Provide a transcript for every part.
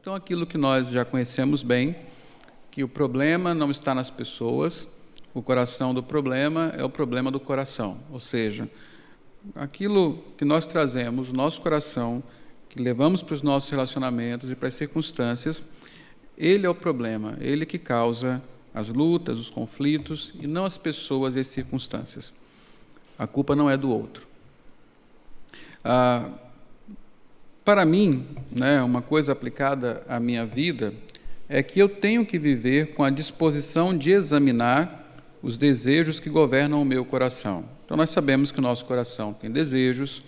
Então, aquilo que nós já conhecemos bem, que o problema não está nas pessoas, o coração do problema é o problema do coração, ou seja, aquilo que nós trazemos, o nosso coração, que levamos para os nossos relacionamentos e para as circunstâncias, ele é o problema, ele que causa as lutas, os conflitos, e não as pessoas e as circunstâncias. A culpa não é do outro. Para mim, uma coisa aplicada à minha vida é que eu tenho que viver com a disposição de examinar os desejos que governam o meu coração. Então, nós sabemos que o nosso coração tem desejos,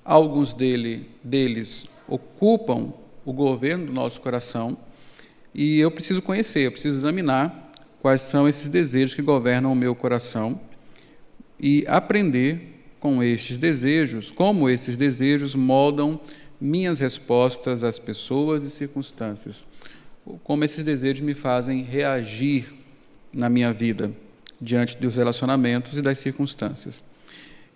alguns deles ocupam o governo do nosso coração, e eu preciso conhecer, eu preciso examinar quais são esses desejos que governam o meu coração e aprender com estes desejos, como esses desejos moldam minhas respostas às pessoas e circunstâncias, como esses desejos me fazem reagir na minha vida, diante dos relacionamentos e das circunstâncias.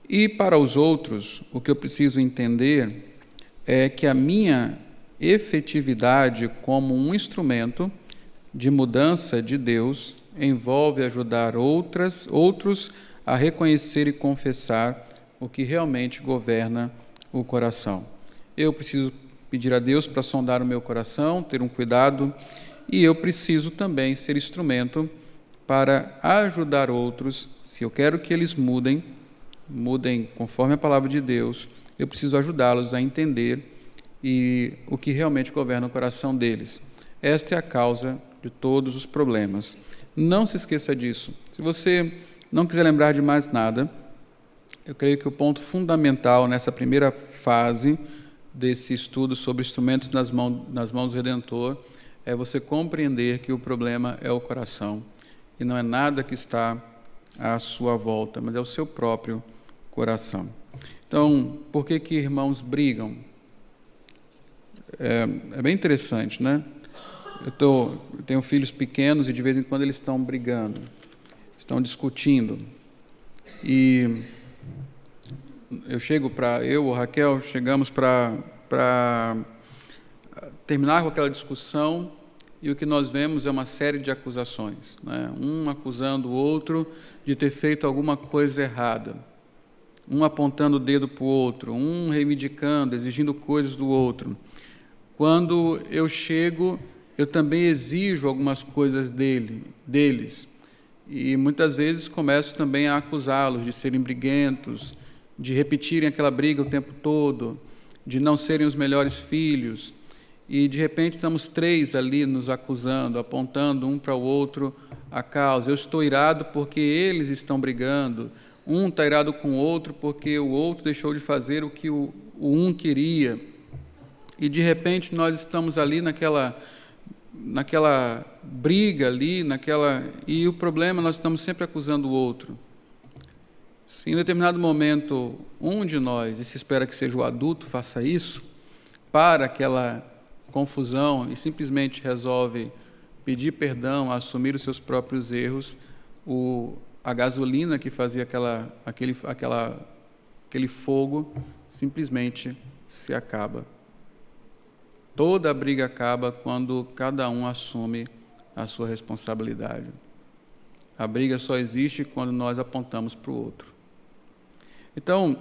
E para os outros, o que eu preciso entender é que a minha efetividade como um instrumento de mudança de Deus envolve ajudar outros a reconhecer e confessar o que realmente governa o coração. Eu preciso pedir a Deus para sondar o meu coração, ter um cuidado, e eu preciso também ser instrumento para ajudar outros. Se eu quero que eles mudem conforme a palavra de Deus, eu preciso ajudá-los a entender o que realmente governa o coração deles. Esta é a causa de todos os problemas. Não se esqueça disso. Se você não quiser lembrar de mais nada, eu creio que o ponto fundamental nessa primeira fase desse estudo sobre instrumentos nas mãos do Redentor é você compreender que o problema é o coração e não é nada que está à sua volta, mas é o seu próprio coração. Então, por que irmãos brigam? É bem interessante, né? Eu tenho filhos pequenos e de vez em quando eles estão brigando, estão discutindo. E eu ou Raquel, chegamos para terminar com aquela discussão, e o que nós vemos é uma série de acusações, né? Um acusando o outro de ter feito alguma coisa errada, um apontando o dedo para o outro, um reivindicando, exigindo coisas do outro. Quando eu chego, eu também exijo algumas coisas deles, e muitas vezes começo também a acusá-los de serem briguentos, de repetirem aquela briga o tempo todo, de não serem os melhores filhos, e de repente estamos três ali nos acusando, apontando um para o outro a causa. Eu estou irado porque eles estão brigando, um está irado com o outro porque o outro deixou de fazer o que o um queria, e de repente nós estamos ali naquela briga ali, e o problema, nós estamos sempre acusando o outro. Se em determinado momento um de nós, e se espera que seja o adulto, faça isso, para aquela confusão e simplesmente resolve pedir perdão, assumir os seus próprios erros, a gasolina que fazia aquele fogo simplesmente se acaba. Toda a briga acaba quando cada um assume a sua responsabilidade. A briga só existe quando nós apontamos para o outro. Então,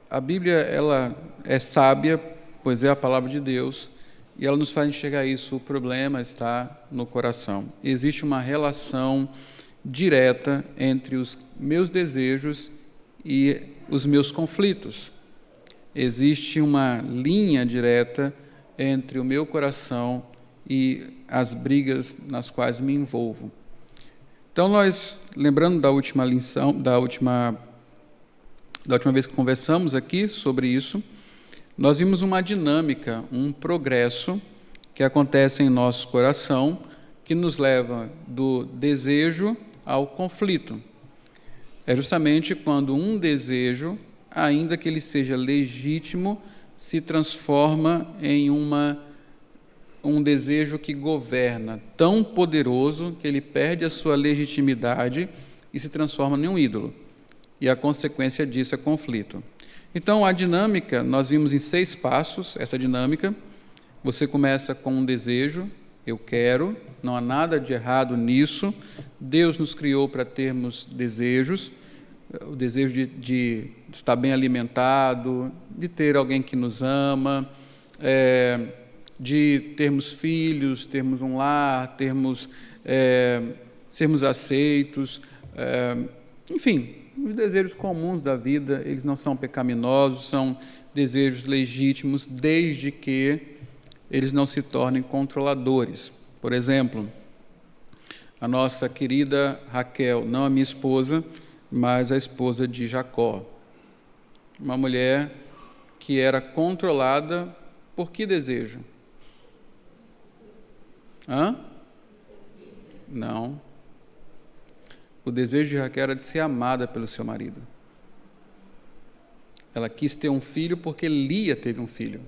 a Bíblia ela é sábia, pois é a palavra de Deus, e ela nos faz enxergar isso. O problema está no coração. Existe uma relação direta entre os meus desejos e os meus conflitos. Existe uma linha direta entre o meu coração e as brigas nas quais me envolvo. Então, nós, lembrando da última lição, da última vez que conversamos aqui sobre isso, nós vimos uma dinâmica, um progresso que acontece em nosso coração, que nos leva do desejo ao conflito. É justamente quando um desejo, ainda que ele seja legítimo, se transforma em um desejo que governa, tão poderoso que ele perde a sua legitimidade e se transforma em um ídolo. E a consequência disso é conflito. Então, a dinâmica, nós vimos em 6 passos essa dinâmica. Você começa com um desejo, eu quero, não há nada de errado nisso. Deus nos criou para termos desejos, o desejo de estar bem alimentado, de ter alguém que nos ama, de termos filhos, termos um lar, sermos aceitos, enfim, os desejos comuns da vida, eles não são pecaminosos, são desejos legítimos, desde que eles não se tornem controladores. Por exemplo, a nossa querida Raquel, não a minha esposa, mas a esposa de Jacó, uma mulher que era controlada por que desejo? Não. O desejo de Raquel era de ser amada pelo seu marido. Ela quis ter um filho porque Lia teve um filho.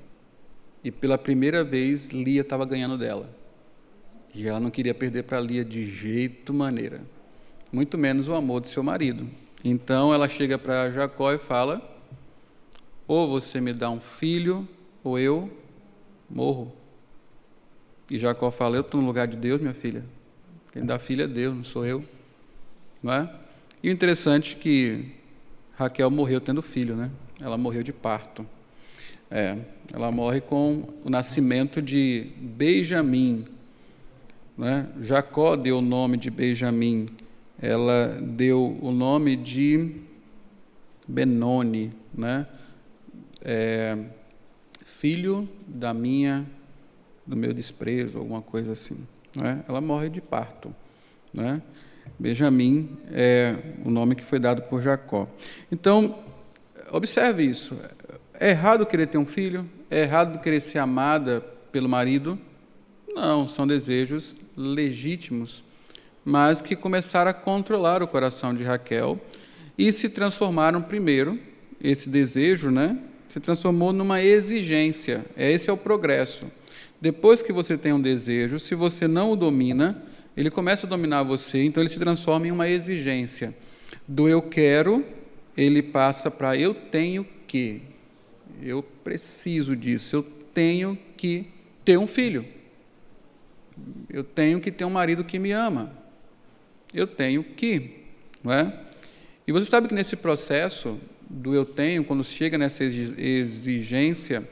E pela primeira vez, Lia estava ganhando dela. E ela não queria perder para Lia de jeito maneira. Muito menos o amor do seu marido. Então ela chega para Jacó e fala: ou você me dá um filho, ou eu morro. E Jacó fala: eu estou no lugar de Deus, minha filha. Quem dá filho é Deus, não sou eu. Não é? E o interessante é que Raquel morreu tendo filho, né? Ela morreu de parto. Ela morre com o nascimento de Benjamim. Né? Jacó deu o nome de Benjamim. Ela deu o nome de Benoni, né? Filho do meu desprezo, alguma coisa assim. Né? Ela morre de parto. Né? Benjamim é o nome que foi dado por Jacó. Então, observe isso. É errado querer ter um filho? É errado querer ser amada pelo marido? Não, são desejos legítimos, mas que começaram a controlar o coração de Raquel e se transformaram primeiro, esse desejo, né, se transformou numa exigência. Esse é o progresso. Depois que você tem um desejo, se você não o domina, ele começa a dominar você, então ele se transforma em uma exigência. Do eu quero, ele passa para eu tenho que. Eu preciso disso, eu tenho que ter um filho. Eu tenho que ter um marido que me ama. Eu tenho que. Não é? E você sabe que nesse processo do eu tenho, quando chega nessa exigência,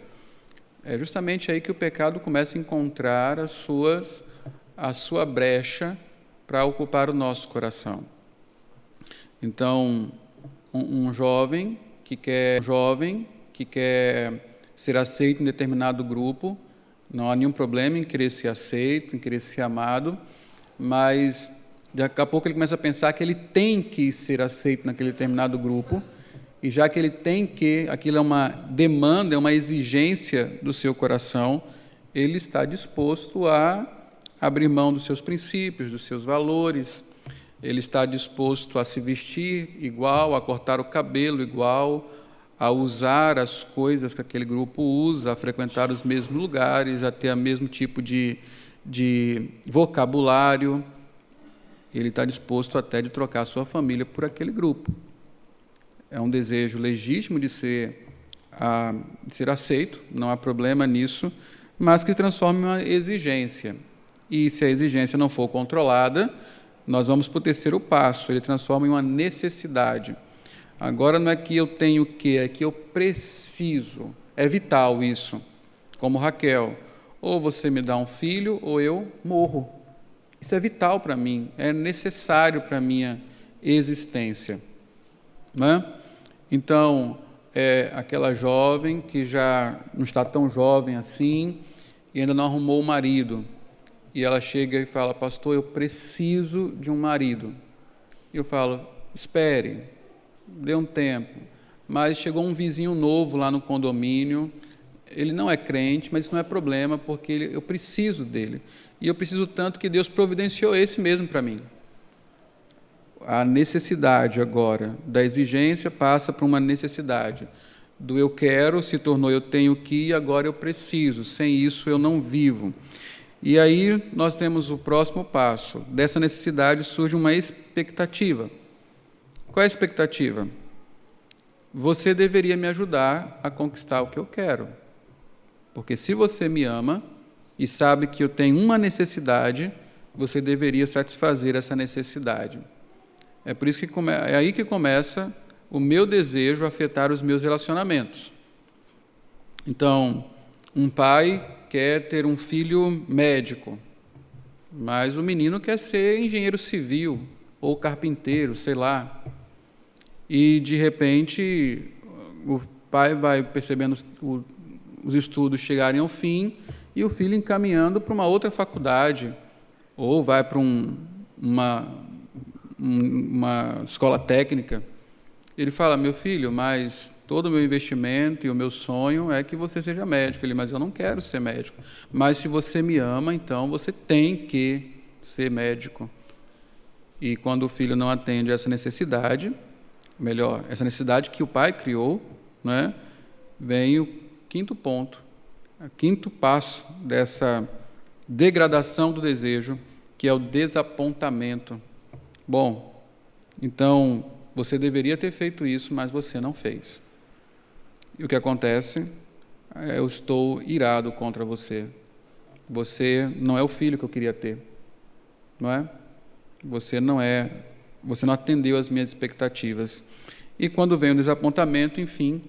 é justamente aí que o pecado começa a encontrar a sua brecha para ocupar o nosso coração. Então, um jovem que quer ser aceito em determinado grupo, não há nenhum problema em querer ser aceito, em querer ser amado, mas daqui a pouco ele começa a pensar que ele tem que ser aceito naquele determinado grupo, e já que ele tem que, aquilo é uma demanda, é uma exigência do seu coração, ele está disposto a abrir mão dos seus princípios, dos seus valores, ele está disposto a se vestir igual, a cortar o cabelo igual, a usar as coisas que aquele grupo usa, a frequentar os mesmos lugares, a ter o mesmo tipo de vocabulário. Ele está disposto até de trocar a sua família por aquele grupo. É um desejo legítimo de ser aceito, não há problema nisso, mas que se transforma em uma exigência. E se a exigência não for controlada, nós vamos para o terceiro passo, ele transforma em uma necessidade. Agora não é que eu tenho que, é que eu preciso. É vital isso. Como Raquel, ou você me dá um filho, ou eu morro. Isso é vital para mim, é necessário para a minha existência. Não é? Então, aquela jovem que já não está tão jovem assim e ainda não arrumou um marido. E ela chega e fala: pastor, eu preciso de um marido. E eu falo: espere, dê um tempo. Mas chegou um vizinho novo lá no condomínio, ele não é crente, mas isso não é problema, porque eu preciso dele. E eu preciso tanto que Deus providenciou esse mesmo para mim. A necessidade agora da exigência passa para uma necessidade. Do eu quero se tornou eu tenho que, e agora eu preciso. Sem isso eu não vivo. E aí nós temos o próximo passo. Dessa necessidade surge uma expectativa. Qual é a expectativa? Você deveria me ajudar a conquistar o que eu quero. Porque se você me ama e sabe que eu tenho uma necessidade, você deveria satisfazer essa necessidade. É por isso que é aí que começa o meu desejo a afetar os meus relacionamentos. Então, um pai quer ter um filho médico, mas o menino quer ser engenheiro civil ou carpinteiro, sei lá. E, de repente, o pai vai percebendo os estudos chegarem ao fim e o filho encaminhando para uma outra faculdade, ou vai para uma escola técnica. Ele fala: meu filho, mas todo o meu investimento e o meu sonho é que você seja médico. Ele: mas eu não quero ser médico. Mas se você me ama, então você tem que ser médico. E quando o filho não atende essa necessidade, melhor, essa necessidade que o pai criou, né, vem o quinto ponto, o quinto passo dessa degradação do desejo, que é o desapontamento. Bom, então você deveria ter feito isso, mas você não fez. E o que acontece? Eu estou irado contra você. Você não é o filho que eu queria ter, não é? Você não atendeu às minhas expectativas. E quando vem o desapontamento, enfim,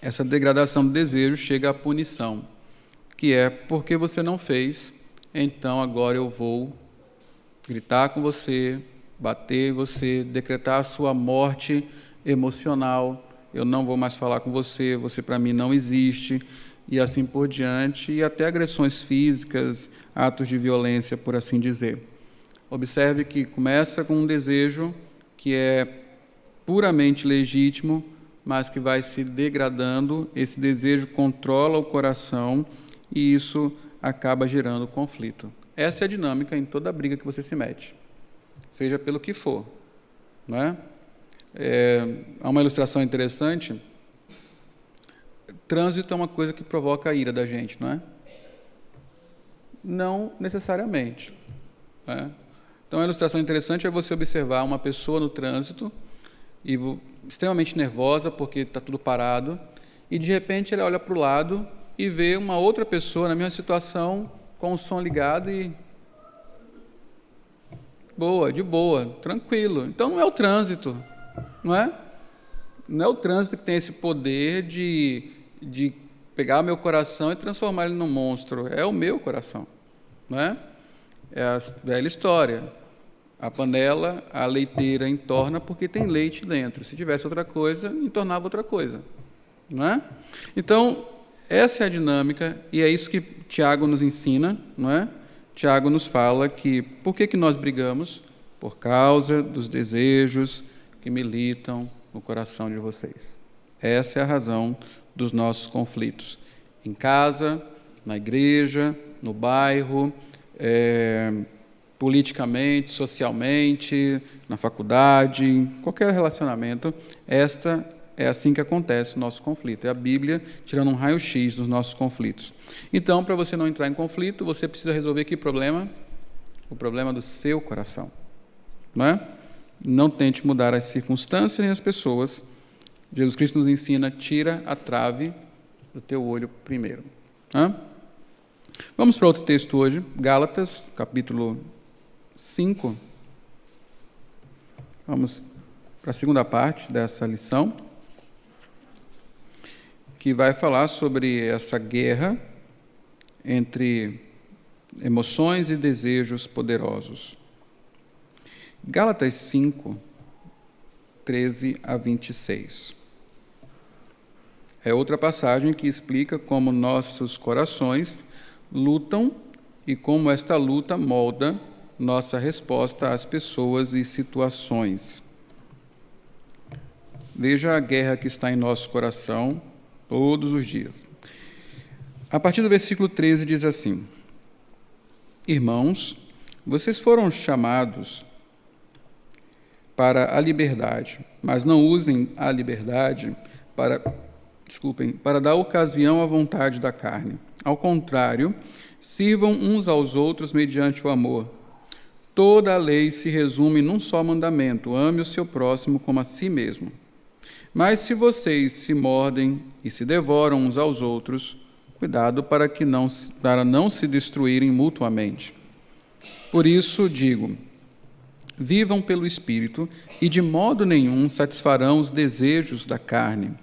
essa degradação do desejo chega à punição, que é: porque você não fez, então agora eu vou gritar com você, bater em você, decretar a sua morte emocional, eu não vou mais falar com você, você para mim não existe, e assim por diante, e até agressões físicas, atos de violência, por assim dizer. Observe que começa com um desejo que é puramente legítimo, mas que vai se degradando, esse desejo controla o coração e isso acaba gerando conflito. Essa é a dinâmica em toda briga que você se mete, seja pelo que for, não é? Há uma ilustração interessante. Trânsito é uma coisa que provoca a ira da gente, não é? Não necessariamente, não é? Então, a ilustração interessante é você observar uma pessoa no trânsito, extremamente nervosa, porque está tudo parado, e, de repente, ela olha para o lado e vê uma outra pessoa na mesma situação, com o som ligado e... de boa, tranquilo. Então, não é o trânsito, não é? Não é o trânsito que tem esse poder de pegar o meu coração e transformar ele num monstro. É o meu coração, não é? É a velha história. A panela, a leiteira entorna porque tem leite dentro. Se tivesse outra coisa, entornava outra coisa, não é? Então, essa é a dinâmica e é isso que Tiago nos ensina, não é? Tiago nos fala que por que nós brigamos? Por causa dos desejos que militam no coração de vocês. Essa é a razão dos nossos conflitos. Em casa, na igreja, no bairro, politicamente, socialmente, na faculdade, em qualquer relacionamento, é assim que acontece o nosso conflito. É a Bíblia tirando um raio-x dos nossos conflitos. Então, para você não entrar em conflito, você precisa resolver que problema? O problema do seu coração, não é? Não tente mudar as circunstâncias nem as pessoas. Jesus Cristo nos ensina: tira a trave do teu olho primeiro. Vamos para outro texto hoje, Gálatas, capítulo 5. Vamos para a segunda parte dessa lição, que vai falar sobre essa guerra entre emoções e desejos poderosos. Gálatas 5, 13 a 26. É outra passagem que explica como nossos corações lutam e como esta luta molda nossa resposta às pessoas e situações. Veja a guerra que está em nosso coração todos os dias. A partir do versículo 13 diz assim: Irmãos, vocês foram chamados para a liberdade, mas não usem a liberdade para dar ocasião à vontade da carne. Ao contrário, sirvam uns aos outros mediante o amor. Toda a lei se resume num só mandamento: ame o seu próximo como a si mesmo. Mas se vocês se mordem e se devoram uns aos outros, cuidado para não se destruírem mutuamente. Por isso digo, vivam pelo Espírito e de modo nenhum satisfarão os desejos da carne,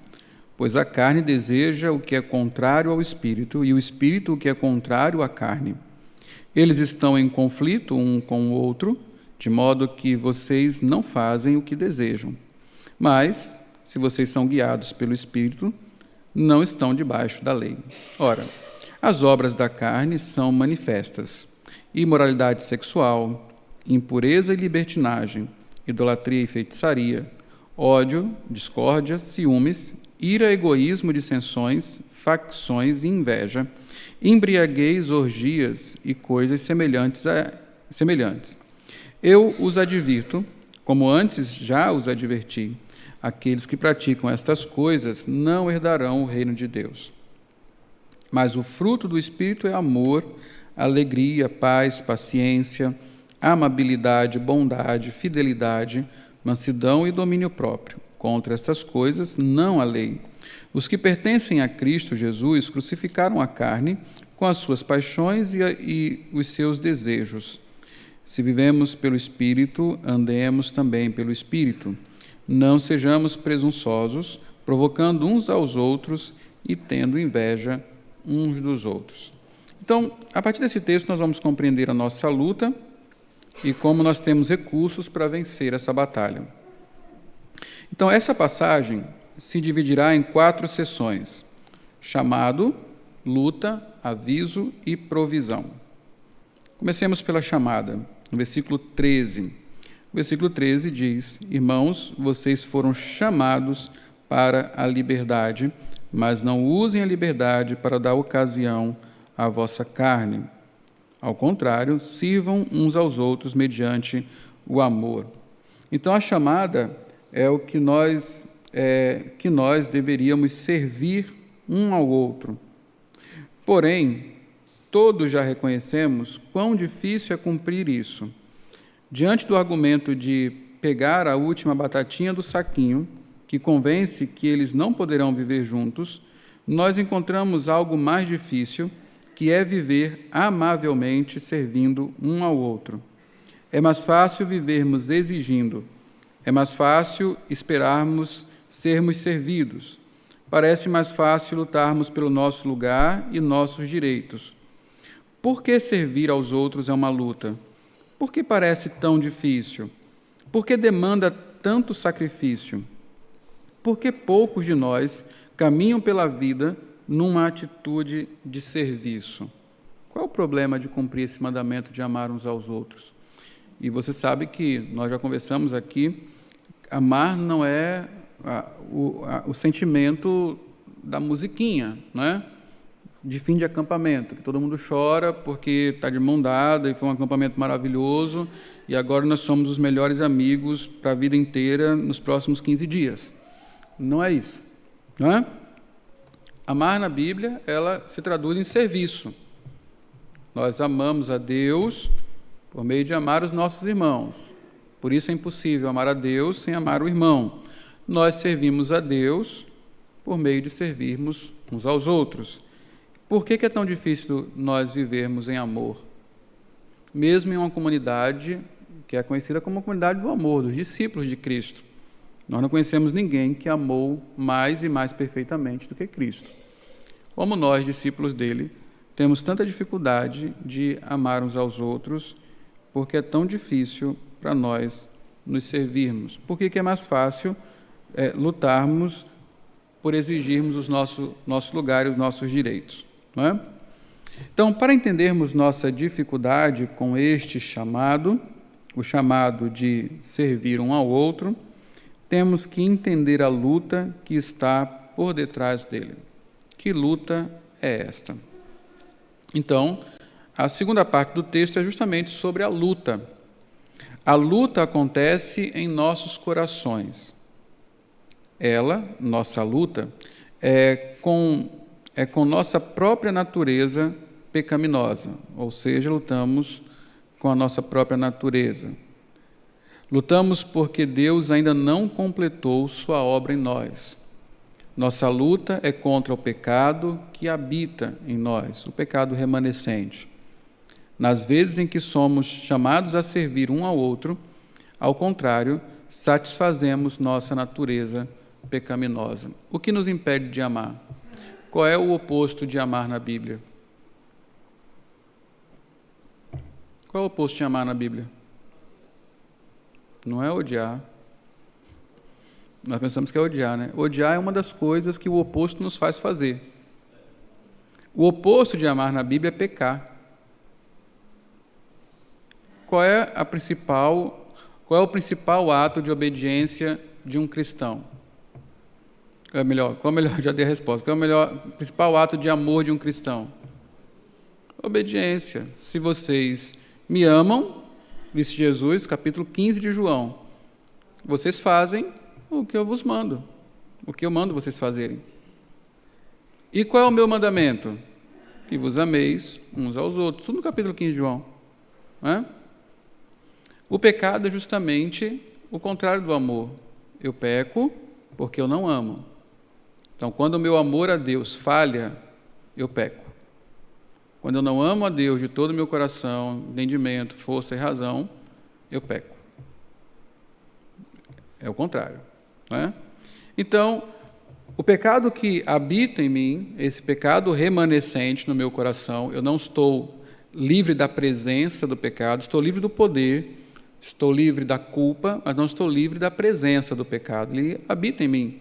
pois a carne deseja o que é contrário ao Espírito e o Espírito o que é contrário à carne. Eles estão em conflito um com o outro, de modo que vocês não fazem o que desejam. Mas, se vocês são guiados pelo Espírito, não estão debaixo da lei. Ora, as obras da carne são manifestas: imoralidade sexual, impureza e libertinagem, idolatria e feitiçaria, ódio, discórdia, ciúmes, ira, egoísmo, dissensões, facções e inveja, embriaguez, orgias e coisas semelhantes. Eu os advirto, como antes já os adverti, aqueles que praticam estas coisas não herdarão o reino de Deus. Mas o fruto do Espírito é amor, alegria, paz, paciência, amabilidade, bondade, fidelidade, mansidão e domínio próprio. Contra estas coisas não há lei. Os que pertencem a Cristo Jesus crucificaram a carne com as suas paixões e os seus desejos. Se vivemos pelo Espírito, andemos também pelo Espírito. Não sejamos presunçosos, provocando uns aos outros e tendo inveja uns dos outros. Então, a partir desse texto, nós vamos compreender a nossa luta e como nós temos recursos para vencer essa batalha. Então, essa passagem se dividirá em 4 seções: chamado, luta, aviso e provisão. Comecemos pela chamada, no versículo 13. O versículo 13 diz: Irmãos, vocês foram chamados para a liberdade, mas não usem a liberdade para dar ocasião à vossa carne. Ao contrário, sirvam uns aos outros mediante o amor. Então, a chamada é o que nós deveríamos servir um ao outro. Porém, todos já reconhecemos quão difícil é cumprir isso. Diante do argumento de pegar a última batatinha do saquinho, que convence que eles não poderão viver juntos, nós encontramos algo mais difícil, que é viver amavelmente servindo um ao outro. É mais fácil vivermos exigindo, é mais fácil esperarmos sermos servidos. Parece mais fácil lutarmos pelo nosso lugar e nossos direitos. Por que servir aos outros é uma luta? Por que parece tão difícil? Por que demanda tanto sacrifício? Por que poucos de nós caminham pela vida numa atitude de serviço? Qual é o problema de cumprir esse mandamento de amar uns aos outros? E você sabe que nós já conversamos aqui, amar não é o sentimento da musiquinha, né? De fim de acampamento, que todo mundo chora porque está de mão dada e foi um acampamento maravilhoso e agora nós somos os melhores amigos para a vida inteira nos próximos 15 dias. Não é isso, não é? Amar na Bíblia, ela se traduz em serviço. Nós amamos a Deus por meio de amar os nossos irmãos. Por isso é impossível amar a Deus sem amar o irmão. Nós servimos a Deus por meio de servirmos uns aos outros. Por que é tão difícil nós vivermos em amor? Mesmo em uma comunidade que é conhecida como a comunidade do amor, dos discípulos de Cristo. Nós não conhecemos ninguém que amou mais e mais perfeitamente do que Cristo. Como nós, discípulos dele, temos tanta dificuldade de amar uns aos outros, porque é tão difícil para nós nos servirmos. Por que é mais fácil lutarmos por exigirmos o nosso lugar e os nossos direitos? Não é? Então, para entendermos nossa dificuldade com este chamado, o chamado de servir um ao outro, temos que entender a luta que está por detrás dele. Que luta é esta? Então, a segunda parte do texto é justamente sobre a luta. A luta acontece em nossos corações. Nossa luta, é com nossa própria natureza pecaminosa, ou seja, lutamos com a nossa própria natureza. Lutamos porque Deus ainda não completou sua obra em nós. Nossa luta é contra o pecado que habita em nós, o pecado remanescente. Nas vezes em que somos chamados a servir um ao outro, ao contrário, satisfazemos nossa natureza pecaminosa. O que nos impede de amar? Qual é o oposto de amar na Bíblia? Qual é o oposto de amar na Bíblia? Não é odiar. Nós pensamos que é odiar, né? Odiar é uma das coisas que o oposto nos faz fazer. O oposto de amar na Bíblia é pecar. Qual é o principal ato de obediência de um cristão? Já dei a resposta. Qual é o principal ato de amor de um cristão? Obediência. Se vocês me amam, disse Jesus, capítulo 15 de João, vocês fazem o que eu vos mando, o que eu mando vocês fazerem. E qual é o meu mandamento? Que vos ameis uns aos outros. Tudo no capítulo 15 de João. Não é? O pecado é justamente o contrário do amor. Eu peco porque eu não amo. Então, quando o meu amor a Deus falha, eu peco. Quando eu não amo a Deus de todo o meu coração, entendimento, força e razão, eu peco. É o contrário. Não é? Então, o pecado que habita em mim, esse pecado remanescente no meu coração, eu não estou livre da presença do pecado, estou livre do poder, estou livre da culpa, mas não estou livre da presença do pecado. Ele habita em mim.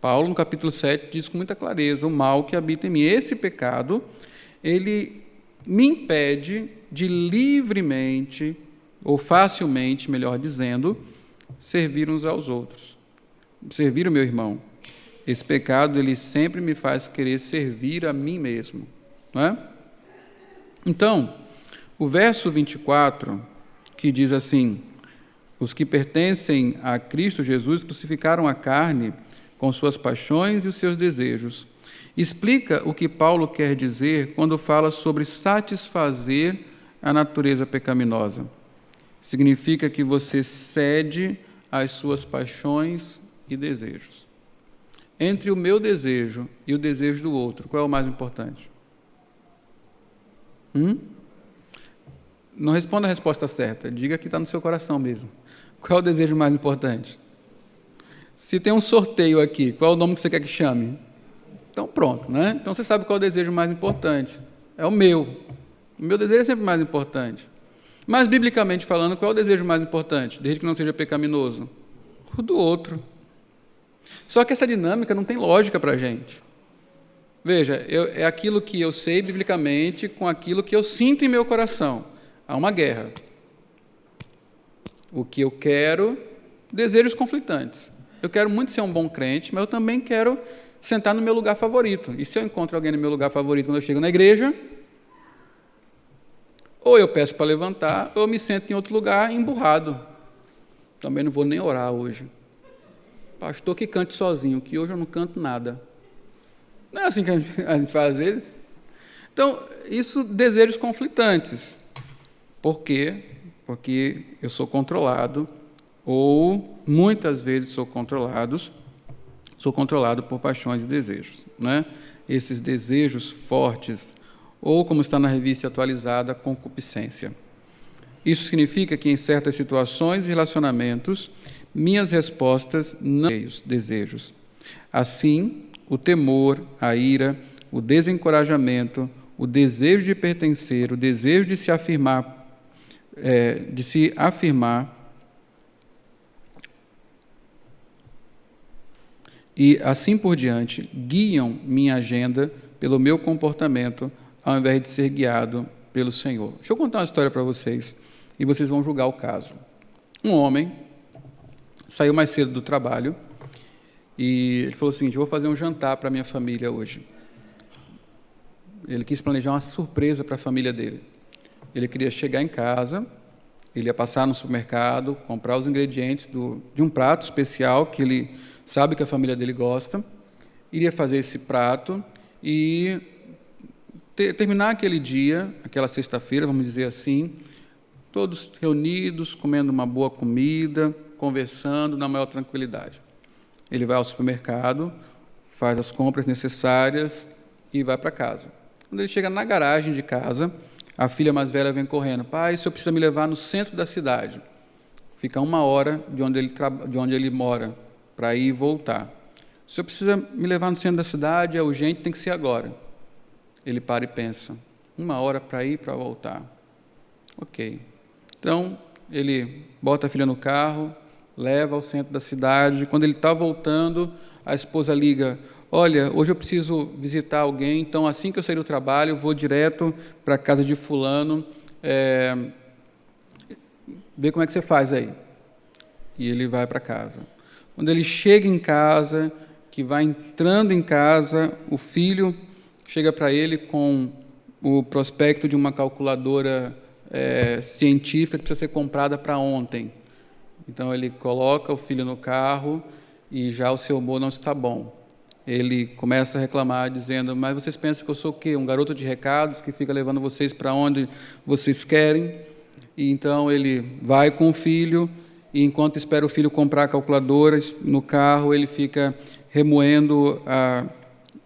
Paulo, no capítulo 7, diz com muita clareza o mal que habita em mim. Esse pecado, ele me impede de livremente, ou facilmente, melhor dizendo, servir uns aos outros, servir o meu irmão. Esse pecado, ele sempre me faz querer servir a mim mesmo. Não é? Então, o verso 24, que diz assim: os que pertencem a Cristo Jesus crucificaram a carne com suas paixões e os seus desejos. Explica o que Paulo quer dizer quando fala sobre satisfazer a natureza pecaminosa. Significa que você cede às suas paixões e desejos. Entre o meu desejo e o desejo do outro, qual é o mais importante? Não responda a resposta certa, diga que está no seu coração mesmo. Qual é o desejo mais importante? Se tem um sorteio aqui, qual é o nome que você quer que chame? Então pronto, né? Então você sabe qual é o desejo mais importante. É o meu. O meu desejo é sempre mais importante. Mas, biblicamente falando, qual é o desejo mais importante, desde que não seja pecaminoso? O do outro. Só que essa dinâmica não tem lógica para a gente. Veja, é aquilo que eu sei biblicamente com aquilo que eu sinto em meu coração. Há uma guerra. O que eu quero, desejos conflitantes. Eu quero muito ser um bom crente, mas eu também quero sentar no meu lugar favorito. E se eu encontro alguém no meu lugar favorito quando eu chego na igreja, ou eu peço para levantar, ou eu me sento em outro lugar emburrado. Também não vou nem orar hoje. Pastor que cante sozinho, que hoje eu não canto nada. Não é assim que a gente faz às vezes? Então, isso, desejos conflitantes. Por quê? Porque eu sou controlado, ou muitas vezes sou controlado por paixões e desejos. Né? Esses desejos fortes, ou como está na revista atualizada, concupiscência. Isso significa que em certas situações e relacionamentos, minhas respostas não são desejos. Assim, o temor, a ira, o desencorajamento, o desejo de pertencer, o desejo de se afirmar, e assim por diante, guiam minha agenda pelo meu comportamento, ao invés de ser guiado pelo Senhor. Deixa eu contar uma história para vocês, e vocês vão julgar o caso. Um homem saiu mais cedo do trabalho, e ele falou o seguinte: eu vou fazer um jantar para a minha família hoje. Ele quis planejar uma surpresa para a família dele. Ele queria chegar em casa, ele ia passar no supermercado, comprar os ingredientes de um prato especial que ele sabe que a família dele gosta, iria fazer esse prato e terminar aquele dia, aquela sexta-feira, vamos dizer assim, todos reunidos, comendo uma boa comida, conversando na maior tranquilidade. Ele vai ao supermercado, faz as compras necessárias e vai para casa. Quando ele chega na garagem de casa, a filha mais velha vem correndo: pai, o senhor precisa me levar no centro da cidade. Fica 1 hora de onde ele mora, para ir e voltar. O senhor precisa me levar no centro da cidade, é urgente, tem que ser agora. Ele para e pensa: 1 hora para ir e para voltar. Ok. Então, ele bota a filha no carro, leva ao centro da cidade. Quando ele está voltando, a esposa liga: olha, hoje eu preciso visitar alguém, então assim que eu sair do trabalho, eu vou direto para a casa de fulano, ver como é que você faz aí. E ele vai para casa. Quando ele chega em casa, que vai entrando em casa, o filho chega para ele com o prospecto de uma calculadora científica que precisa ser comprada para ontem. Então, ele coloca o filho no carro e já o seu humor não está bom. Ele começa a reclamar, dizendo: mas vocês pensam que eu sou o quê? Um garoto de recados que fica levando vocês para onde vocês querem? E então ele vai com o filho, e enquanto espera o filho comprar calculadoras no carro, ele fica remoendo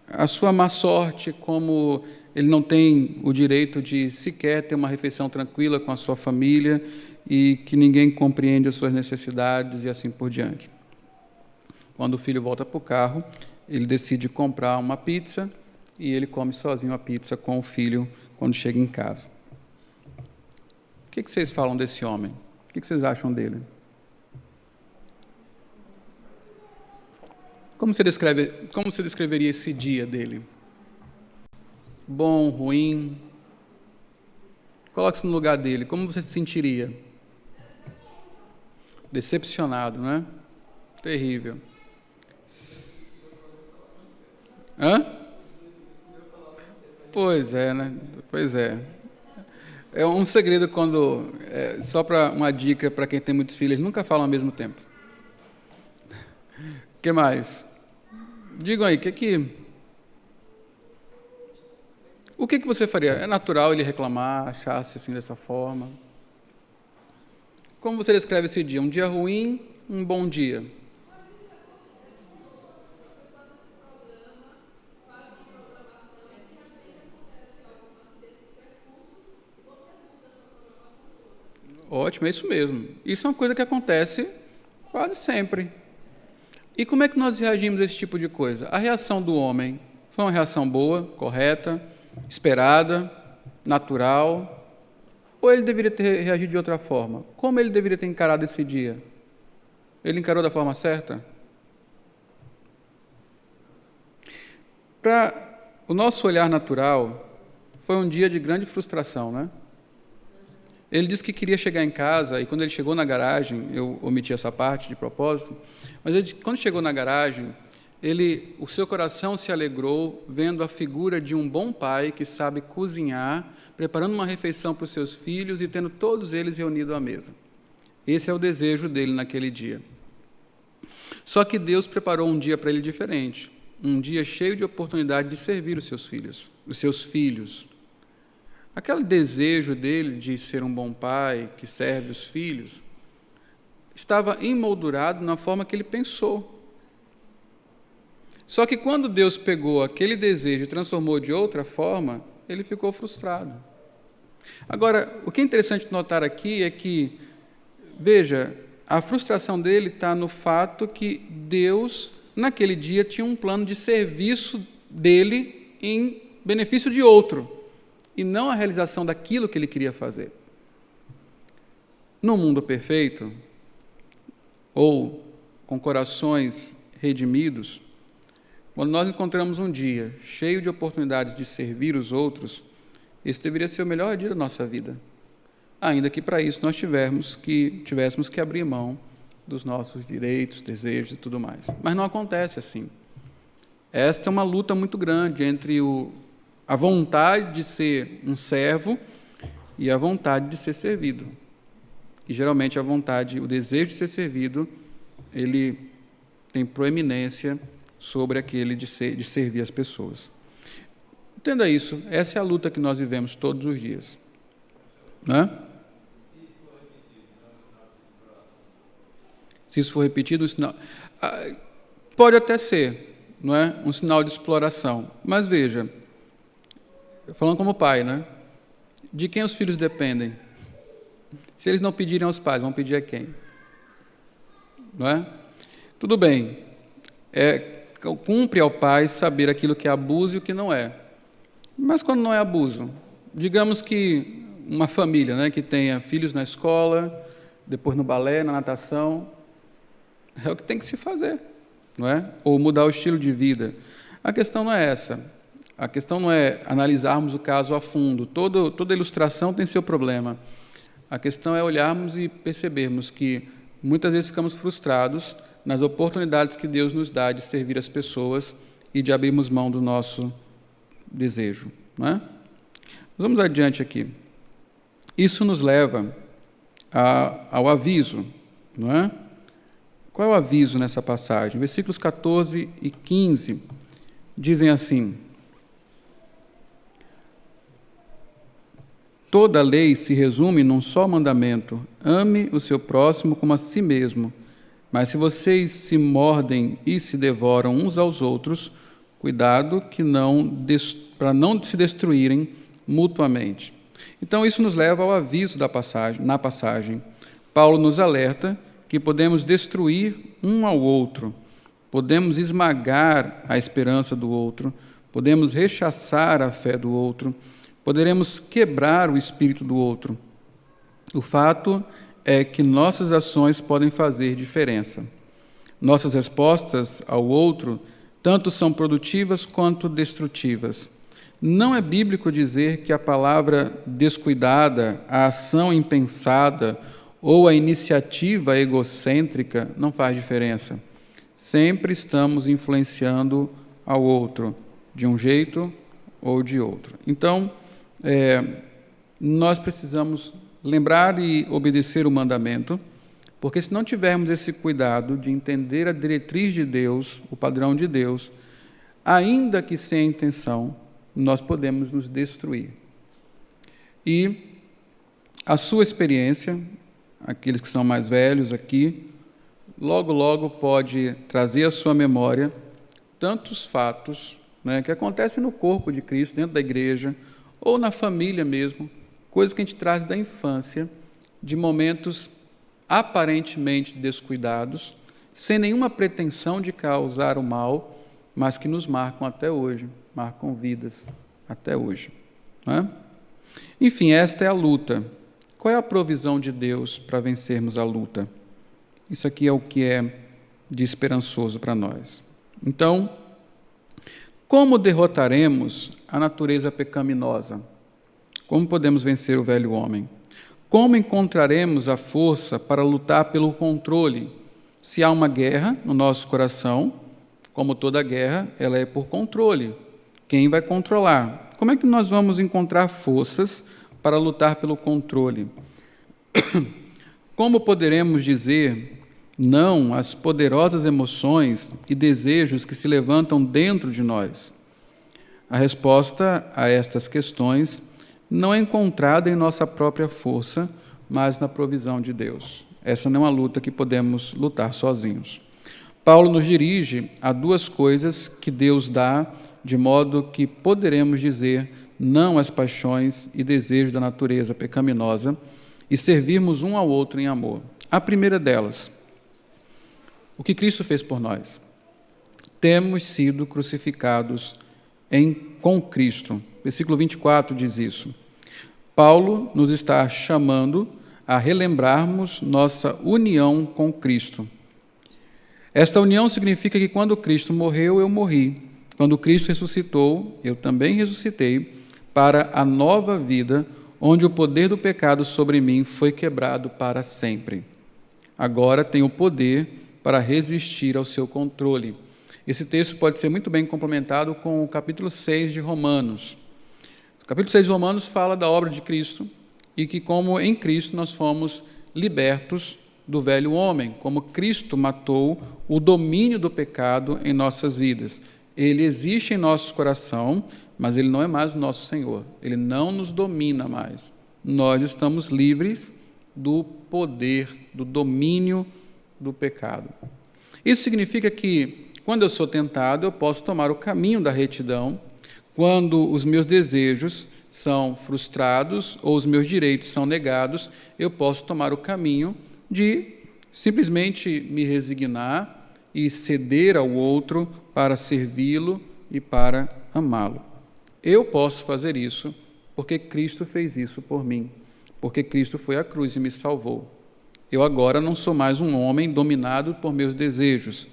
a sua má sorte, como ele não tem o direito de sequer ter uma refeição tranquila com a sua família e que ninguém compreende as suas necessidades e assim por diante. Quando o filho volta para o carro, ele decide comprar uma pizza e ele come sozinho a pizza com o filho quando chega em casa. O que vocês falam desse homem? O que vocês acham dele? Como você descreveria esse dia dele? Bom, ruim? Coloque-se no lugar dele. Como você se sentiria? Decepcionado, não é? Terrível. Hã? Pois é, né? Pois é. É um segredo quando... só para uma dica para quem tem muitos filhos, nunca falam ao mesmo tempo. O que mais? Digam aí, o que você faria? É natural ele reclamar, achar-se assim dessa forma? Como você descreve esse dia? Um dia ruim, um bom dia? Ótimo, é isso mesmo. Isso é uma coisa que acontece quase sempre. E como é que nós reagimos a esse tipo de coisa? A reação do homem foi uma reação boa, correta, esperada, natural? Ou ele deveria ter reagido de outra forma? Como ele deveria ter encarado esse dia? Ele encarou da forma certa? Para o nosso olhar natural, foi um dia de grande frustração, né? Ele disse que queria chegar em casa, e quando ele chegou na garagem, eu omiti essa parte de propósito, mas ele disse que quando chegou na garagem, o seu coração se alegrou vendo a figura de um bom pai que sabe cozinhar, preparando uma refeição para os seus filhos e tendo todos eles reunidos à mesa. Esse é o desejo dele naquele dia. Só que Deus preparou um dia para ele diferente, um dia cheio de oportunidade de servir os seus filhos. Aquele desejo dele de ser um bom pai, que serve os filhos, estava emoldurado na forma que ele pensou. Só que quando Deus pegou aquele desejo e transformou de outra forma, ele ficou frustrado. Agora, o que é interessante notar aqui é que, veja, a frustração dele está no fato que Deus, naquele dia, tinha um plano de serviço dele em benefício de outro, e não a realização daquilo que ele queria fazer. No mundo perfeito, ou com corações redimidos, quando nós encontramos um dia cheio de oportunidades de servir os outros, esse deveria ser o melhor dia da nossa vida, ainda que para isso nós tivéssemos que abrir mão dos nossos direitos, desejos e tudo mais. Mas não acontece assim. Esta é uma luta muito grande entre a vontade de ser um servo e a vontade de ser servido. E, geralmente, o desejo de ser servido, ele tem proeminência sobre aquele de servir as pessoas. Entenda isso, essa é a luta que nós vivemos todos os dias. Né? Se isso for repetido, um sinal... Pode até ser, não é? Um sinal de exploração. Mas veja, falando como pai, né? De quem os filhos dependem? Se eles não pedirem aos pais, vão pedir a quem? Não é? Tudo bem. Cumpre ao pai saber aquilo que é abuso e o que não é. Mas quando não é abuso? Digamos que uma família, né, que tenha filhos na escola, depois no balé, na natação, é o que tem que se fazer, não é? Ou mudar o estilo de vida. A questão não é essa. A questão não é analisarmos o caso a fundo. Toda ilustração tem seu problema. A questão é olharmos e percebermos que muitas vezes ficamos frustrados nas oportunidades que Deus nos dá de servir as pessoas e de abrirmos mão do nosso desejo, não é? Vamos adiante aqui. Isso nos leva ao aviso, não é? Qual é o aviso nessa passagem? Versículos 14 e 15 dizem assim: toda a lei se resume num só mandamento: ame o seu próximo como a si mesmo. Mas se vocês se mordem e se devoram uns aos outros, cuidado para não se destruírem mutuamente. Então, isso nos leva ao aviso na passagem. Paulo nos alerta que podemos destruir um ao outro, podemos esmagar a esperança do outro, podemos rechaçar a fé do outro, poderemos quebrar o espírito do outro. O fato é que nossas ações podem fazer diferença. Nossas respostas ao outro tanto são produtivas quanto destrutivas. Não é bíblico dizer que a palavra descuidada, a ação impensada ou a iniciativa egocêntrica não faz diferença. Sempre estamos influenciando ao outro, de um jeito ou de outro. Então, nós precisamos lembrar e obedecer o mandamento, porque se não tivermos esse cuidado de entender a diretriz de Deus, o padrão de Deus, ainda que sem intenção, nós podemos nos destruir. E a sua experiência, aqueles que são mais velhos aqui, logo pode trazer à sua memória tantos fatos, né, que acontecem no corpo de Cristo, dentro da igreja, ou na família mesmo, coisas que a gente traz da infância, de momentos aparentemente descuidados, sem nenhuma pretensão de causar o mal, mas que nos marcam até hoje, marcam vidas até hoje. Não é? Enfim, esta é a luta. Qual é a provisão de Deus para vencermos a luta? Isso aqui é o que é de esperançoso para nós. Então, como derrotaremos a natureza pecaminosa? Como podemos vencer o velho homem? Como encontraremos a força para lutar pelo controle? Se há uma guerra no nosso coração, como toda guerra, ela é por controle. Quem vai controlar? Como é que nós vamos encontrar forças para lutar pelo controle? Como poderemos dizer não às poderosas emoções e desejos que se levantam dentro de nós? A resposta a estas questões não é encontrada em nossa própria força, mas na provisão de Deus. Essa não é uma luta que podemos lutar sozinhos. Paulo nos dirige a duas coisas que Deus dá, de modo que poderemos dizer não às paixões e desejos da natureza pecaminosa e servirmos um ao outro em amor. A primeira delas, o que Cristo fez por nós. Temos sido crucificados com Cristo. Versículo 24 diz isso. Paulo nos está chamando a relembrarmos nossa união com Cristo. Esta união significa que quando Cristo morreu, eu morri. Quando Cristo ressuscitou, eu também ressuscitei para a nova vida, onde o poder do pecado sobre mim foi quebrado para sempre. Agora tenho o poder para resistir ao seu controle. Esse texto pode ser muito bem complementado com o capítulo 6 de Romanos. O capítulo 6 de Romanos fala da obra de Cristo e que, como em Cristo, nós fomos libertos do velho homem, como Cristo matou o domínio do pecado em nossas vidas. Ele existe em nosso coração, mas ele não é mais o nosso Senhor. Ele não nos domina mais. Nós estamos livres do poder, do domínio do pecado. Isso significa que, quando eu sou tentado, eu posso tomar o caminho da retidão. Quando os meus desejos são frustrados ou os meus direitos são negados, eu posso tomar o caminho de simplesmente me resignar e ceder ao outro para servi-lo e para amá-lo. Eu posso fazer isso porque Cristo fez isso por mim, porque Cristo foi à cruz e me salvou. Eu agora não sou mais um homem dominado por meus desejos.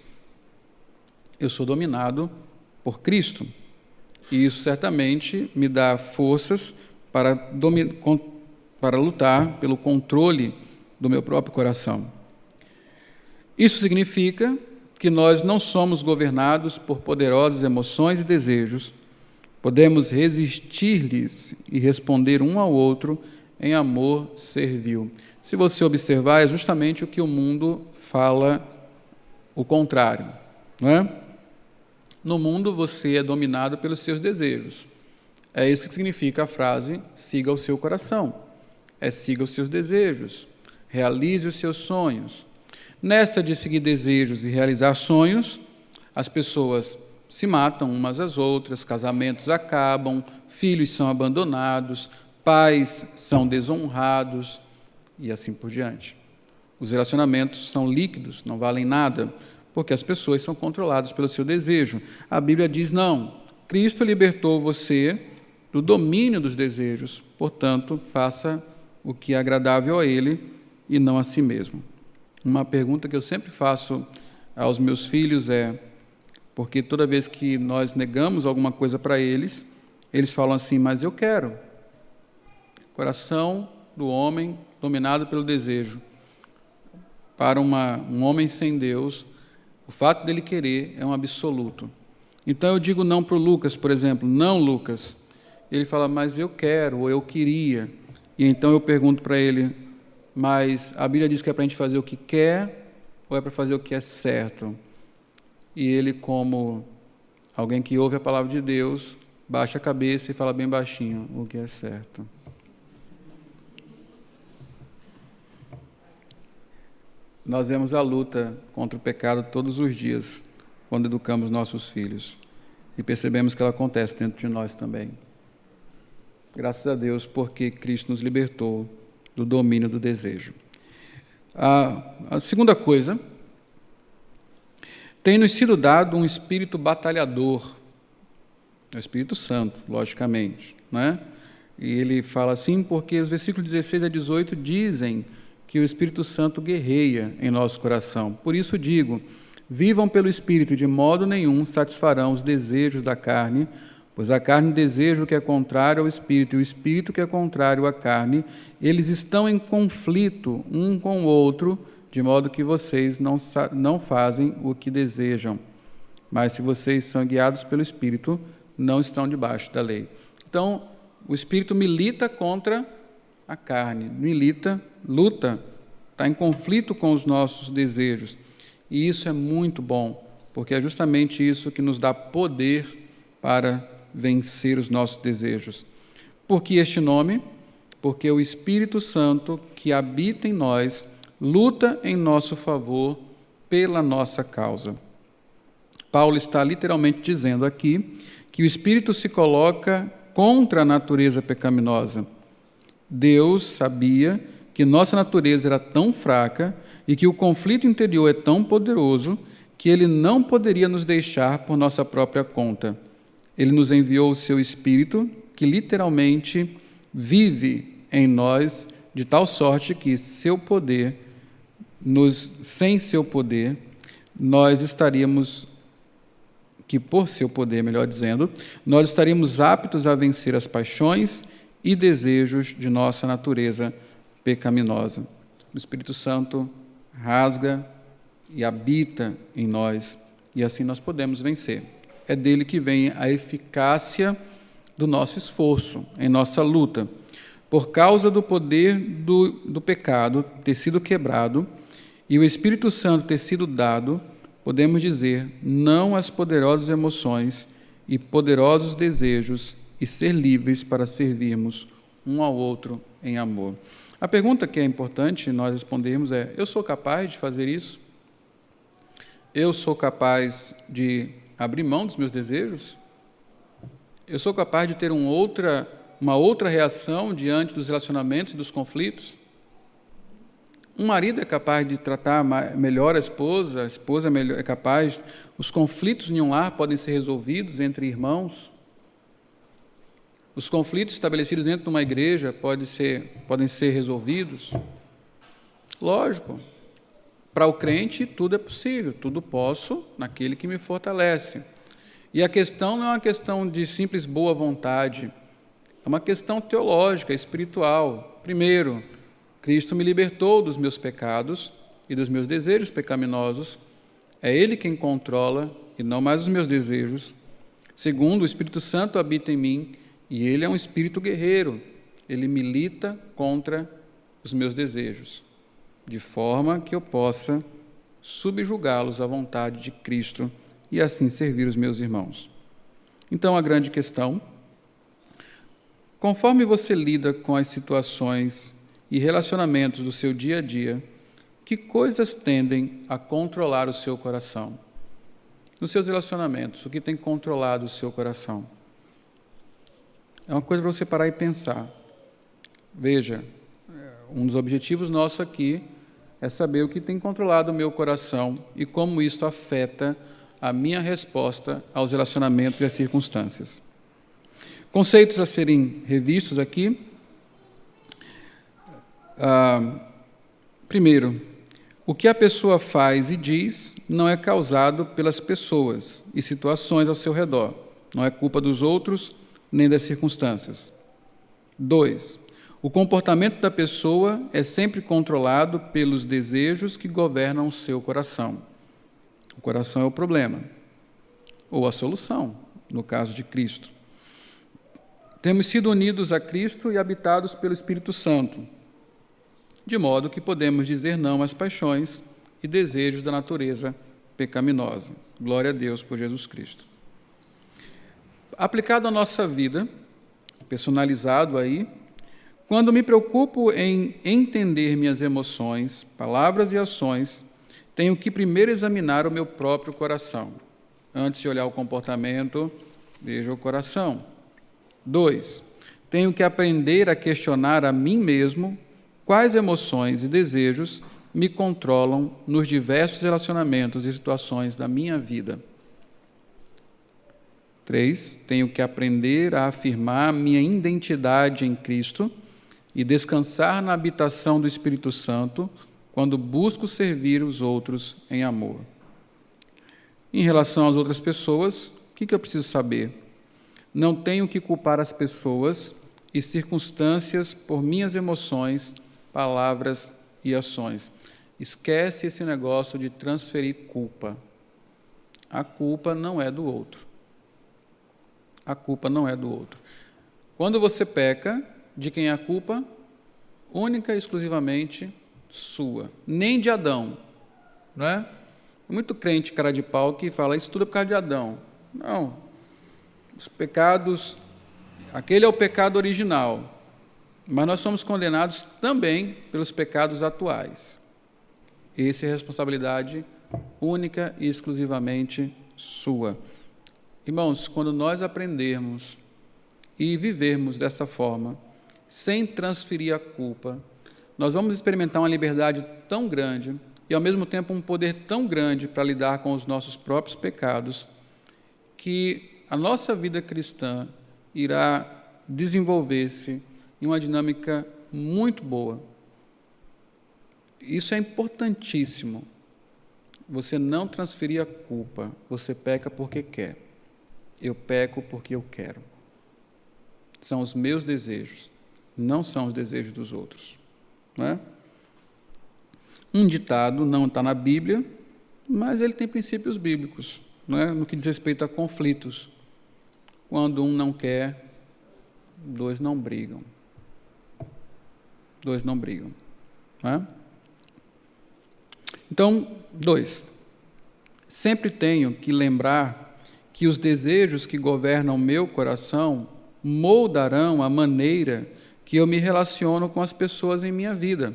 Eu sou dominado por Cristo. E isso certamente me dá forças para lutar pelo controle do meu próprio coração. Isso significa que nós não somos governados por poderosas emoções e desejos. Podemos resistir-lhes e responder um ao outro em amor servil. Se você observar, é justamente o que o mundo fala o contrário, não é? No mundo, você é dominado pelos seus desejos. É isso que significa a frase, siga o seu coração. É siga os seus desejos, realize os seus sonhos. Nessa de seguir desejos e realizar sonhos, as pessoas se matam umas às outras, casamentos acabam, filhos são abandonados, pais são desonrados e assim por diante. Os relacionamentos são líquidos, não valem nada, porque as pessoas são controladas pelo seu desejo. A Bíblia diz, não, Cristo libertou você do domínio dos desejos, portanto, faça o que é agradável a Ele e não a si mesmo. Uma pergunta que eu sempre faço aos meus filhos é, porque toda vez que nós negamos alguma coisa para eles, eles falam assim, mas eu quero. Coração do homem dominado pelo desejo. Para um homem sem Deus, o fato dele querer é um absoluto. Então eu digo não para o Lucas, por exemplo, não, Lucas. Ele fala, mas eu quero, ou eu queria. E então eu pergunto para ele, mas a Bíblia diz que é para a gente fazer o que quer, ou é para fazer o que é certo? E ele, como alguém que ouve a palavra de Deus, baixa a cabeça e fala bem baixinho, o que é certo. Nós vemos a luta contra o pecado todos os dias, quando educamos nossos filhos. E percebemos que ela acontece dentro de nós também. Graças a Deus, porque Cristo nos libertou do domínio do desejo. A segunda coisa, tem-nos sido dado um espírito batalhador, o Espírito Santo, logicamente, né? E ele fala assim, porque os versículos 16 a 18 dizem que o Espírito Santo guerreia em nosso coração. Por isso digo, vivam pelo Espírito, de modo nenhum satisfarão os desejos da carne, pois a carne deseja o que é contrário ao Espírito, e o Espírito que é contrário à carne, eles estão em conflito um com o outro, de modo que vocês não fazem o que desejam. Mas se vocês são guiados pelo Espírito, não estão debaixo da lei. Então, o Espírito milita contra a carne, luta, está em conflito com os nossos desejos. E isso é muito bom, porque é justamente isso que nos dá poder para vencer os nossos desejos. Por que este nome? Porque o Espírito Santo que habita em nós luta em nosso favor pela nossa causa. Paulo está literalmente dizendo aqui que o Espírito se coloca contra a natureza pecaminosa. Deus sabia que nossa natureza era tão fraca e que o conflito interior é tão poderoso que Ele não poderia nos deixar por nossa própria conta. Ele nos enviou o seu Espírito, que literalmente vive em nós, de tal sorte que sem seu poder, nós estaríamos, por seu poder, melhor dizendo, nós estaríamos aptos a vencer as paixões e desejos de nossa natureza pecaminosa. O Espírito Santo rasga e habita em nós, e assim nós podemos vencer. É dele que vem a eficácia do nosso esforço, em nossa luta. Por causa do poder do pecado ter sido quebrado e o Espírito Santo ter sido dado, podemos dizer não às poderosas emoções e poderosos desejos e ser livres para servirmos um ao outro em amor. A pergunta que é importante nós respondermos é, eu sou capaz de fazer isso? eu sou capaz de abrir mão dos meus desejos? Eu sou capaz de ter uma outra reação diante dos relacionamentos e dos conflitos? Um marido é capaz de tratar melhor a esposa é capaz... Os conflitos em um lar podem ser resolvidos entre irmãos? Os conflitos estabelecidos dentro de uma igreja podem ser resolvidos? Lógico. Para o crente, tudo é possível, tudo posso naquele que me fortalece. E a questão não é uma questão de simples boa vontade, é uma questão teológica, espiritual. Primeiro, Cristo me libertou dos meus pecados e dos meus desejos pecaminosos. É Ele quem controla e não mais os meus desejos. Segundo, o Espírito Santo habita em mim e Ele é um espírito guerreiro. Ele milita contra os meus desejos, de forma que eu possa subjugá-los à vontade de Cristo e assim servir os meus irmãos. Então, a grande questão: conforme você lida com as situações e relacionamentos do seu dia a dia, que coisas tendem a controlar o seu coração? Nos seus relacionamentos, o que tem controlado o seu coração? É uma coisa para você parar e pensar. Veja, um dos objetivos nossos aqui é saber o que tem controlado o meu coração e como isso afeta a minha resposta aos relacionamentos e às circunstâncias. Conceitos a serem revistos aqui. Primeiro, o que a pessoa faz e diz não é causado pelas pessoas e situações ao seu redor. Não é culpa dos outros nem das circunstâncias. 2. O comportamento da pessoa é sempre controlado pelos desejos que governam o seu coração. O coração é o problema, ou a solução, no caso de Cristo. Temos sido unidos a Cristo e habitados pelo Espírito Santo, de modo que podemos dizer não às paixões e desejos da natureza pecaminosa. Glória a Deus por Jesus Cristo. Aplicado à nossa vida, personalizado aí, quando me preocupo em entender minhas emoções, palavras e ações, tenho que primeiro examinar o meu próprio coração. Antes de olhar o comportamento, veja o coração. 2. Tenho que aprender a questionar a mim mesmo quais emoções e desejos me controlam nos diversos relacionamentos e situações da minha vida. 3. Tenho que aprender a afirmar minha identidade em Cristo e descansar na habitação do Espírito Santo quando busco servir os outros em amor. Em relação às outras pessoas, o que eu preciso saber? Não tenho que culpar as pessoas e circunstâncias por minhas emoções, palavras e ações. Esquece esse negócio de transferir culpa. A culpa não é do outro. A culpa não é do outro. Quando você peca, de quem é a culpa? Única e exclusivamente sua. Nem de Adão. Não é? Muito crente, cara de pau, que fala isso tudo é por causa de Adão. Não. Os pecados, aquele é o pecado original. Mas nós somos condenados também pelos pecados atuais. Essa é a responsabilidade única e exclusivamente sua. Irmãos, quando nós aprendermos e vivermos dessa forma, sem transferir a culpa, nós vamos experimentar uma liberdade tão grande e, ao mesmo tempo, um poder tão grande para lidar com os nossos próprios pecados, que a nossa vida cristã irá desenvolver-se em uma dinâmica muito boa. Isso é importantíssimo. Você não transferir a culpa, você peca porque quer. Eu peco porque eu quero. São os meus desejos, não são os desejos dos outros. Não é? Um ditado não está na Bíblia, mas ele tem princípios bíblicos, não é? No que diz respeito a conflitos. Quando um não quer, dois não brigam. Dois não brigam. Não é? Então, 2. Sempre tenho que lembrar que os desejos que governam meu coração moldarão a maneira que eu me relaciono com as pessoas em minha vida.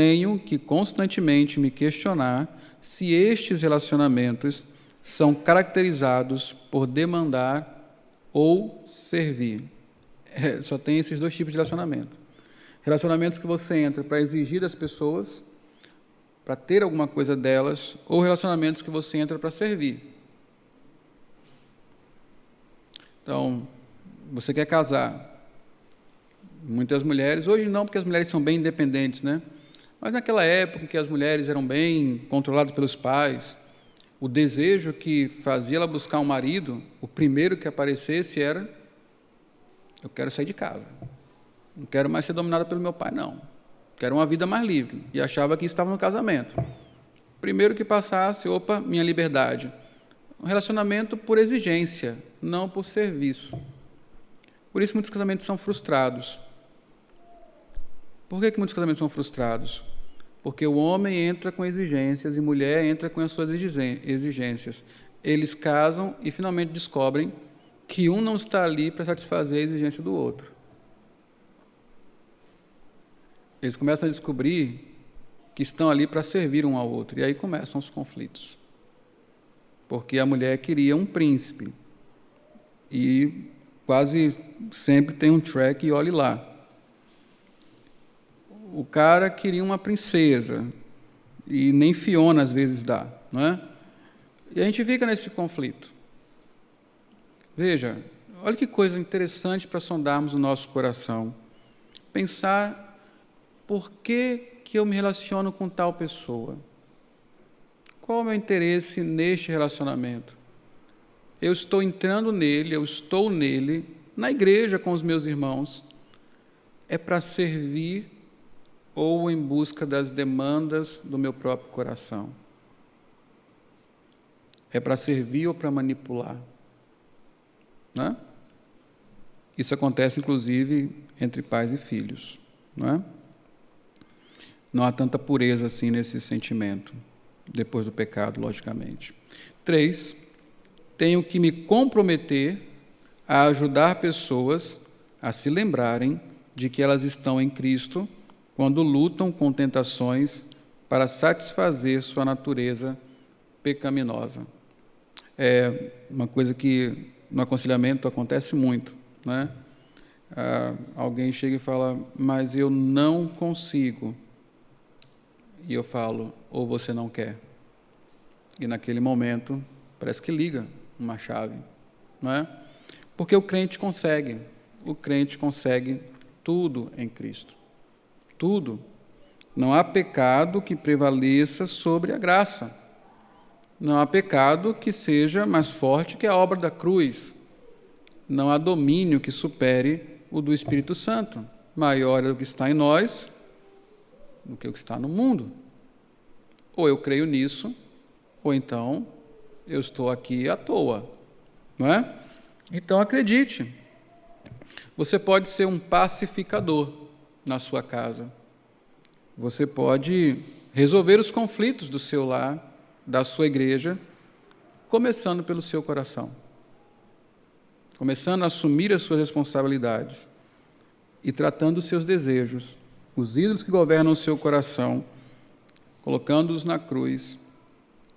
tenho que constantemente me questionar se estes relacionamentos são caracterizados por demandar ou servir. Só tem esses dois tipos de relacionamento. Relacionamentos que você entra para exigir das pessoas, para ter alguma coisa delas, ou relacionamentos que você entra para servir. Então, você quer casar. Muitas mulheres, hoje não, porque as mulheres são bem independentes, né? Mas naquela época em que as mulheres eram bem controladas pelos pais, o desejo que fazia ela buscar um marido, o primeiro que aparecesse era: eu quero sair de casa, não quero mais ser dominada pelo meu pai, não. Quero uma vida mais livre. E achava que isso estava no casamento. Primeiro que passasse, opa, minha liberdade. Um relacionamento por exigência, não por serviço. Por isso muitos casamentos são frustrados. Por que muitos casamentos são frustrados? Porque o homem entra com exigências e a mulher entra com as suas exigências. Eles casam e finalmente descobrem que um não está ali para satisfazer a exigência do outro. Eles começam a descobrir que estão ali para servir um ao outro. E aí começam os conflitos. Porque a mulher queria um príncipe. E quase sempre tem um track e olhe lá. O cara queria uma princesa. E nem Fiona às vezes dá, não é? E a gente fica nesse conflito. Veja, olha que coisa interessante para sondarmos o nosso coração. Pensar: por que eu me relaciono com tal pessoa? Qual é o meu interesse neste relacionamento? Eu estou entrando nele, eu estou nele, na igreja com os meus irmãos. É para servir ou em busca das demandas do meu próprio coração? É para servir ou para manipular? Não é? Isso acontece, inclusive, entre pais e filhos. Não é? Não há tanta pureza assim nesse sentimento, depois do pecado, logicamente. 3, tenho que me comprometer a ajudar pessoas a se lembrarem de que elas estão em Cristo quando lutam com tentações para satisfazer sua natureza pecaminosa. É uma coisa que no aconselhamento acontece muito, né? Alguém chega e fala: mas eu não consigo. E eu falo: ou você não quer. E naquele momento parece que liga uma chave, não é? Porque o crente consegue tudo em Cristo. Tudo. Não há pecado que prevaleça sobre a graça. Não há pecado que seja mais forte que a obra da cruz. Não há domínio que supere o do Espírito Santo. Maior é o que está em nós do que o que está no mundo. Ou eu creio nisso, ou então eu estou aqui à toa, não é? Então acredite, você pode ser um pacificador na sua casa. Você pode resolver os conflitos do seu lar, da sua igreja, começando pelo seu coração. Começando a assumir as suas responsabilidades e tratando os seus desejos, os ídolos que governam o seu coração, colocando-os na cruz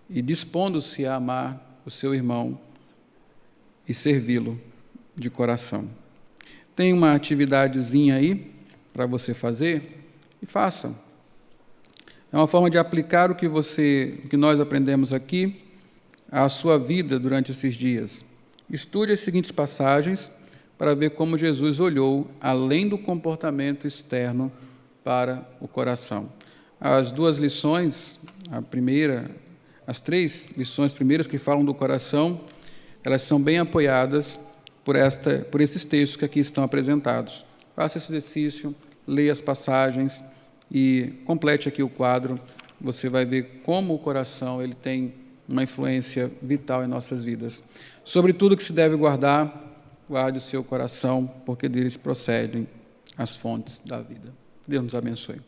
e dispondo-se a amar o seu irmão e servi-lo de coração. Tem uma atividadezinha aí para você fazer e faça. É uma forma de aplicar o que nós aprendemos aqui à sua vida durante esses dias. Estude as seguintes passagens para ver como Jesus olhou além do comportamento externo para o coração. As duas lições, as 3 lições primeiras que falam do coração, elas são bem apoiadas por esses textos que aqui estão apresentados. Faça esse exercício, leia as passagens e complete aqui o quadro. Você vai ver como o coração ele tem uma influência vital em nossas vidas. Sobre tudo que se deve guardar, guarde o seu coração, porque deles procedem as fontes da vida. Deus nos abençoe.